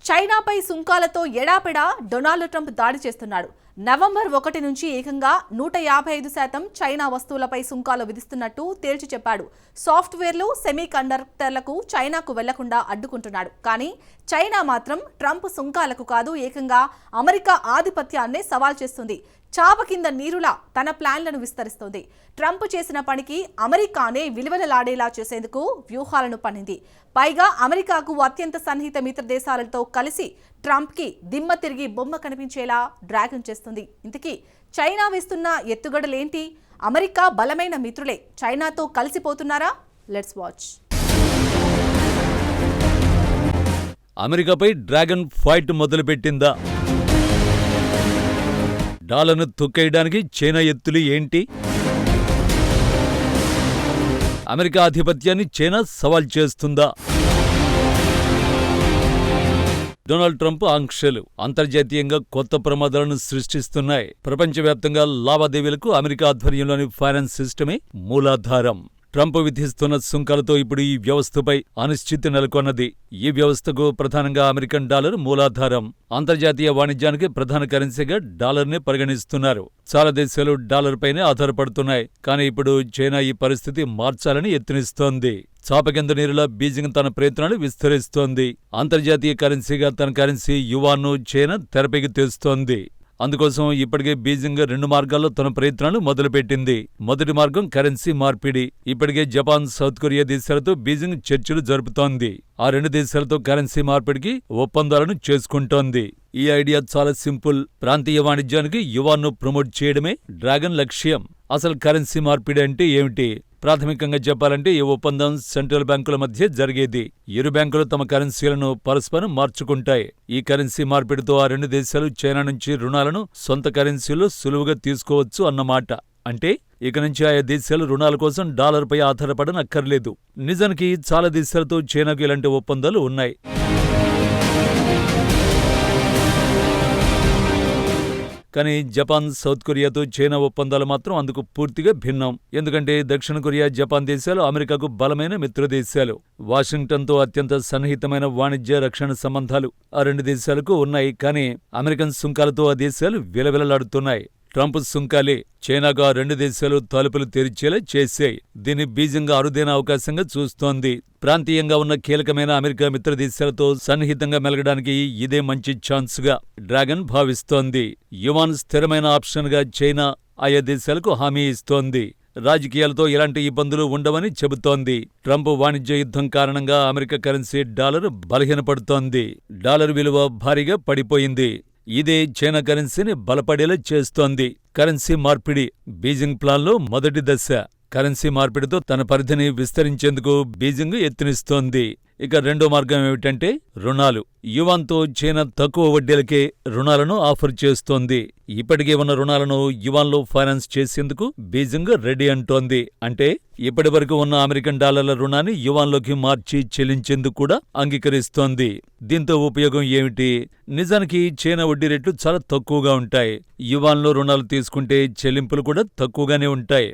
చైనాపై సుంకాలతో ఎడాపెడా Donald Trump దాడి చేస్తున్నాడు. నవంబర్ 1 నుంచి ఏకంగా 155% చైనా వస్తువులపై సుంకాలు విధిస్తున్నట్టు తేల్చి చెప్పాడు. సాఫ్ట్వేర్లు, సెమీ కండక్టర్లకు చైనాకు వెళ్లకుండా అడ్డుకుంటున్నాడు. కానీ చైనా మాత్రం ట్రంప్ సుంకాలకు కాదు, ఏకంగా అమెరికా ఆధిపత్యాన్నే సవాల్ చేస్తుంది. చాప కింద నీరులా తన ప్లాన్లను విస్తరిస్తోంది. ట్రంప్ చేసిన పనికి అమెరికానే విలువలలాడేలా చేసేందుకు వ్యూహాలను పన్నింది. పైగా అమెరికాకు అత్యంత సన్నిహిత మిత్ర దేశాలతో కలిసి ట్రంప్కి దిమ్మ తిరిగి బొమ్మ కనిపించేలా డ్రాగన్ చేస్తుంది. ఇంతకీ చైనా వేస్తున్న ఎత్తుగడలేంటి? అమెరికా బలమైన మిత్రులే చైనాతో కలిసిపోతున్నారా? Let's watch. అమెరికాపై డ్రాగన్ ఫైట్ మొదలుపెట్టిందా? డాలర్ను తొక్కేయడానికి చైనా ఎత్తులు ఏంటి? అమెరికా ఆధిపత్యాన్ని చైనా సవాల్ చేస్తుందా? డొనాల్డ్ ట్రంప్ ఆంక్షలు అంతర్జాతీయంగా కొత్త ప్రమాదాలను సృష్టిస్తున్నాయి. ప్రపంచవ్యాప్తంగా లావాదేవీలకు అమెరికా ఆధ్వర్యంలోని ఫైనాన్స్ సిస్టమే మూలాధారం. ట్రంప్ విధిస్తున్న సుంకాలతో ఇప్పుడు ఈ వ్యవస్థపై అనిశ్చితి నెలకొన్నది. ఈ వ్యవస్థకు ప్రధానంగా అమెరికన్ డాలర్ మూలాధారం. అంతర్జాతీయ వాణిజ్యానికి ప్రధాన కరెన్సీగా డాలర్నే పరిగణిస్తున్నారు. చాలా దేశాలు డాలర్ పైనే ఆధారపడుతున్నాయి. కానీ ఇప్పుడు చైనా ఈ పరిస్థితి మార్చాలని యత్నిస్తోంది. చాపకింద నీరులా బీజింగ్ తన ప్రయత్నాలు విస్తరిస్తోంది. అంతర్జాతీయ కరెన్సీగా తన కరెన్సీ యువాన్ను చైనా తెరపైకి తెస్తోంది. అందుకోసం ఇప్పటికే బీజింగ్ 2 మార్గాల్లో తన ప్రయత్నాలు మొదలుపెట్టింది. మొదటి మార్గం కరెన్సీ మార్పిడి. ఇప్పటికే జపాన్, సౌత్ కొరియా దేశాలతో బీజింగ్ చర్చలు జరుపుతోంది. ఆ 2 దేశాలతో కరెన్సీ మార్పిడికి ఒప్పందాలను చేసుకుంటోంది. ఈ ఐడియా చాలా సింపుల్. ప్రాంతీయ వాణిజ్యానికి యువాన్ను ప్రమోట్ చేయడమే డ్రాగన్ లక్ష్యం. అసలు కరెన్సీ మార్పిడి అంటే ఏమిటి? ప్రాథమికంగా చెప్పాలంటే ఈ ఒప్పందం సెంట్రల్ బ్యాంకుల మధ్య జరిగేది. ఇరు బ్యాంకులు తమ కరెన్సీలను పరస్పరం మార్చుకుంటాయి. ఈ కరెన్సీ మార్పిడితో ఆ 2 దేశాలు చైనా నుంచి రుణాలను సొంత కరెన్సీలో సులువుగా తీసుకోవచ్చు అన్నమాట. అంటే ఇక నుంచి ఆయా దేశాలు రుణాల కోసం డాలర్పై ఆధారపడనక్కర్లేదు. నిజానికి చాలా దేశాలతో చైనాకు ఇలాంటి ఒప్పందాలు ఉన్నాయి. కానీ జపాన్, సౌత్ కొరియాతో చైనా ఒప్పందాలు మాత్రం అందుకు పూర్తిగా భిన్నం. ఎందుకంటే దక్షిణ కొరియా, జపాన్ దేశాలు అమెరికాకు బలమైన మిత్రదేశాలు. వాషింగ్టన్తో అత్యంత సన్నిహితమైన వాణిజ్య, రక్షణ సంబంధాలు ఆ 2 దేశాలకు ఉన్నాయి. కానీ అమెరికన్ సుంకాలతో ఆ దేశాలు విలవిలలాడుతున్నాయి. ట్రంప్ సుంకాలే చైనాకు ఆ 2 దేశాలు తలుపులు తెరిచేలా చేశాయి. దీన్ని బీజింగ్ అరుదైన అవకాశంగా చూస్తోంది. ప్రాంతీయంగా ఉన్న కీలకమైన అమెరికా మిత్ర దేశాలతో సన్నిహితంగా మెలగడానికి ఇదే మంచి ఛాన్స్గా డ్రాగన్ భావిస్తోంది. యువాన్ స్థిరమైన ఆప్షన్గా చైనా ఆయా దేశాలకు హామీ ఇస్తోంది. రాజకీయాలతో ఎలాంటి ఇబ్బందులు ఉండవని చెబుతోంది. ట్రంప్ వాణిజ్య యుద్ధం కారణంగా అమెరికా కరెన్సీ డాలర్ బలహీనపడుతోంది. డాలర్ విలువ భారీగా పడిపోయింది. ఇదే చైనా కరెన్సీని బలపడేలా చేస్తోంది. కరెన్సీ మార్పిడి బీజింగ్ ప్లాన్లో మొదటి దశ. కరెన్సీ మార్పిడితో తన పరిధిని విస్తరించేందుకు బీజింగ్ యత్నిస్తోంది. ఇక రెండో మార్గం ఏమిటంటే రుణాలు. యువాన్తో చైనా తక్కువ వడ్డీలకే రుణాలను ఆఫర్ చేస్తోంది. ఇప్పటికే ఉన్న రుణాలను యువాన్లో ఫైనాన్స్ చేసేందుకు బీజింగ్ రెడీ అంటోంది. అంటే ఇప్పటి వరకు ఉన్న అమెరికన్ డాలర్ల రుణాన్ని యువాన్లోకి మార్చి చెల్లించేందుకు కూడా అంగీకరిస్తోంది. దీంతో ఉపయోగం ఏమిటి? నిజానికి చైనా వడ్డీ రేట్లు చాలా తక్కువగా ఉంటాయి. యువాన్లో రుణాలు తీసుకుంటే చెల్లింపులు కూడా తక్కువగానే ఉంటాయి.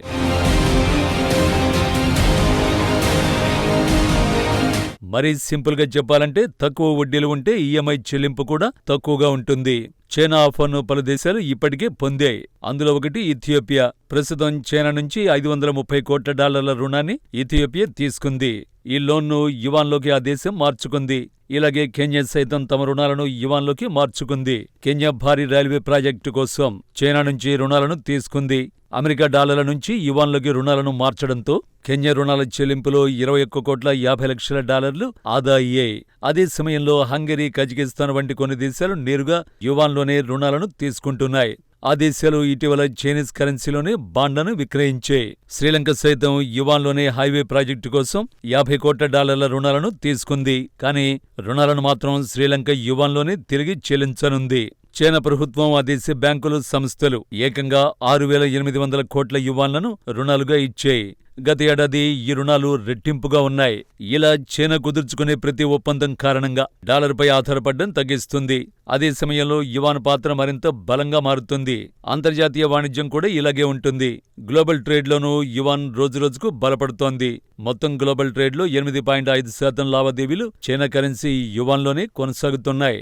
మరీ సింపుల్గా చెప్పాలంటే తక్కువ వడ్డీలు ఉంటే ఈఎంఐ చెల్లింపు కూడా తక్కువగా ఉంటుంది. చైనా ఆఫర్ను పలు దేశాలు ఇప్పటికే పొందాయి. అందులో ఒకటి ఇథియోపియా. ప్రస్తుతం చైనా నుంచి $530 కోట్ల రుణాన్ని ఇథియోపియా తీసుకుంది. ఈ లోన్ను యువాన్లోకి ఆ దేశం మార్చుకుంది. ఇలాగే కెన్యా సైతం తమ రుణాలను యువాన్లోకి మార్చుకుంది. కెన్యా భారీ రైల్వే ప్రాజెక్టు కోసం చైనా నుంచి రుణాలను తీసుకుంది. అమెరికా డాలర్ల నుంచి యువాన్లోకి రుణాలను మార్చడంతో కెన్యా రుణాల చెల్లింపులో $21,50,00,000 ఆదా అయ్యాయి. అదే సమయంలో హంగరీ, కజకిస్తాన్ వంటి కొన్ని దేశాలు నేరుగా యువాన్లోనే రుణాలను తీసుకుంటున్నాయి. ఆ దేశాలు ఇటీవల చైనీస్ కరెన్సీలోనే బాండ్లను విక్రయించాయి. శ్రీలంక సైతం యువాన్లోనే హైవే ప్రాజెక్టు కోసం $50 కోట్ల రుణాలను తీసుకుంది. కానీ రుణాలను మాత్రం శ్రీలంక యువాన్లోనే తిరిగి చెల్లించనుంది. చైనా ప్రభుత్వం, ఆ దేశ బ్యాంకులు, సంస్థలు ఏకంగా 6,800 కోట్ల యువాన్లను రుణాలుగా ఇచ్చాయి. గత ఏడాది ఈ రుణాలు రెట్టింపుగా ఉన్నాయి. ఇలా చైనా కుదుర్చుకునే ప్రతి ఒప్పందం కారణంగా డాలర్పై ఆధారపడడం తగ్గిస్తుంది. అదే సమయంలో యువాన్ పాత్ర మరింత బలంగా మారుతుంది. అంతర్జాతీయ వాణిజ్యం కూడా ఇలాగే ఉంటుంది. గ్లోబల్ ట్రేడ్లోనూ యువాన్ రోజురోజుకు బలపడుతోంది. మొత్తం గ్లోబల్ ట్రేడ్లో 8.5% లావాదేవీలు చైనా కరెన్సీ యువాన్లోనే కొనసాగుతున్నాయి.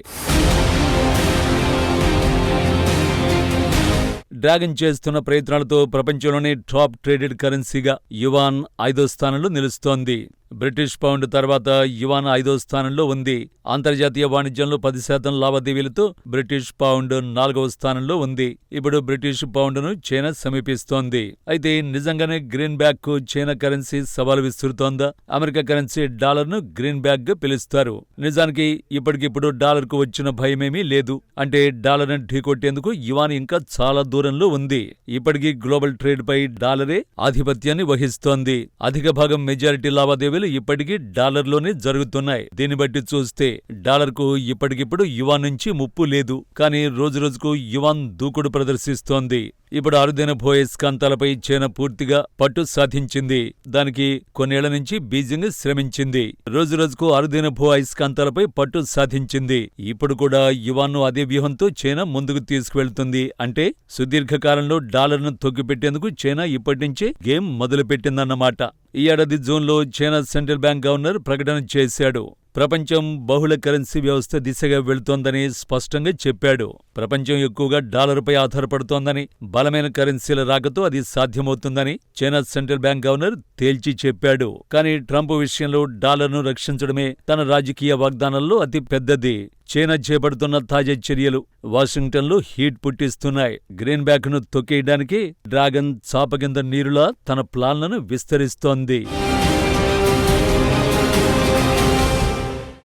డ్రాగన్ చేస్తున్న ప్రయత్నాలతో ప్రపంచంలోనే టాప్ ట్రేడెడ్ కరెన్సీగా యువాన్ 5వ స్థానంలో నిలుస్తోంది. బ్రిటిష్ పౌండ్ తర్వాత యువాన్ 5వ స్థానంలో ఉంది. అంతర్జాతీయ వాణిజ్యంలో 10% లావాదేవీలతో బ్రిటిష్ పౌండ్ 4వ స్థానంలో ఉంది. ఇప్పుడు బ్రిటిష్ పౌండ్ను చైనా సమీపిస్తోంది. అయితే నిజంగానే గ్రీన్ బ్యాక్ కు చైనా కరెన్సీ సవాలు విసురుతోందా? అమెరికా కరెన్సీ డాలర్ను గ్రీన్ బ్యాక్ గా పిలుస్తారు. నిజానికి ఇప్పటికిప్పుడు డాలర్కు వచ్చిన భయమేమీ లేదు. అంటే డాలర్ను ఢీకొట్టేందుకు యువాన్ ఇంకా చాలా దూరంలో ఉంది. ఇప్పటికీ గ్లోబల్ ట్రేడ్ పై డాలరే ఆధిపత్యాన్ని వహిస్తోంది. అధిక భాగం మెజారిటీ లావాదేవీలు ఇప్పటికీ డాలర్లోనే జరుగుతున్నాయి. దీన్ని బట్టి చూస్తే డాలర్కు ఇప్పటికిప్పుడు యువాన్ నుంచి ముప్పు లేదు. కానీ రోజురోజుకు యువాన్ దూకుడు ప్రదర్శిస్తోంది. ఇప్పుడు అరుదైన భూయస్కాంతాలపై చైనా పూర్తిగా పట్టు సాధించింది. దానికి కొన్నేళ్ల నుంచి బీజింగ్ శ్రమించింది. రోజురోజుకు అరుదైన భూ అయస్కాంతాలపై పట్టు సాధించింది. ఇప్పుడు కూడా యువాన్ను అదే వ్యూహంతో చైనా ముందుకు తీసుకువెళ్తుంది. అంటే సుదీర్ఘకాలంలో డాలర్ను తొక్కిపెట్టేందుకు చైనా ఇప్పటినుంచే గేమ్ మొదలుపెట్టిందన్నమాట. ఈ ఏడాది జూన్లో చైనా సెంట్రల్ బ్యాంక్ గవర్నర్ ప్రకటన చేశాడు. ప్రపంచం బహుళ కరెన్సీ వ్యవస్థ దిశగా వెళుతోందని స్పష్టంగా చెప్పాడు. ప్రపంచం ఎక్కువగా డాలర్పై ఆధారపడుతోందని, బలమైన కరెన్సీల రాకతో అది సాధ్యమవుతుందని చైనా సెంట్రల్ బ్యాంక్ గవర్నర్ తేల్చి చెప్పాడు. కానీ ట్రంప్ విషయంలో డాలర్ను రక్షించడమే తన రాజకీయ వాగ్దానాల్లో అతి పెద్దది. చైనా చేపడుతున్న తాజా చర్యలు వాషింగ్టన్లో హీట్ పుట్టిస్తున్నాయి. గ్రీన్ బ్యాక్ ను తొక్కేయడానికి డ్రాగన్ చాప కింద నీరులా తన ప్లాన్లను విస్తరిస్తోంది.